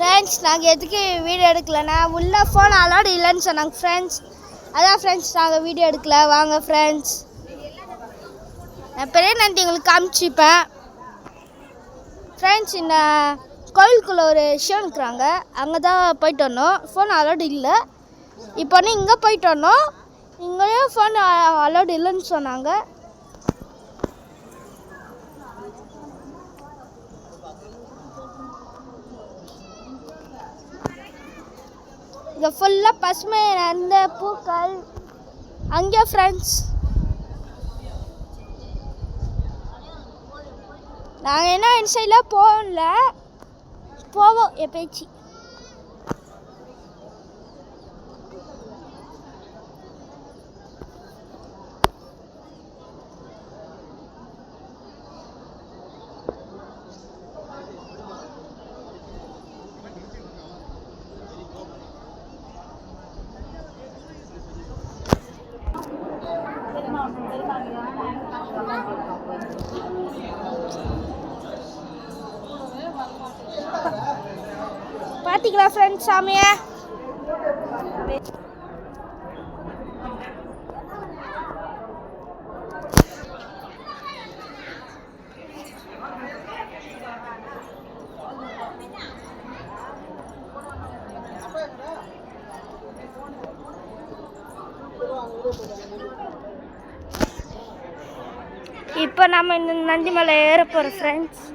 Friends நாங்கள் எதுக்கு video எடுக்கலன்னா உள்ள ஃபோன் அலோடு இல்லைன்னு சொன்னாங்க ஃப்ரெண்ட்ஸ். அதான் ஃப்ரெண்ட்ஸ் நாங்கள் வீடியோ எடுக்கல. வாங்க ஃப்ரெண்ட்ஸ், நான் பெரிய நந்தி உங்களுக்கு காமிச்சிப்பேன். ஃப்ரெண்ட்ஸ் இந்த கோயிலுக்குள்ளே ஒரு ஷோ இருக்கிறாங்க, அங்கே தான் போயிட்டு வரணும். ஃபோன் அலோடு இல்லை. இப்போ இங்கே போயிட்டு வரணும். இங்கேயும் ஃபோன் அலோடு இல்லைன்னு சொன்னாங்க. இங்கே ஃபுல்லாக பசுமை அந்த பூக்கள். அங்கே ஃப்ரெண்ட்ஸ் நாங்கள் என்ன இன்சைடில் போகல, போவோம் எப்பேச்சு. பார்த்தீங்களா ஃப்ரெண்ட்ஸ் சாமியை? இப்போ நம்ம இந்த நந்திமலை ஏற போகிறோம் ஃப்ரெண்ட்ஸ்.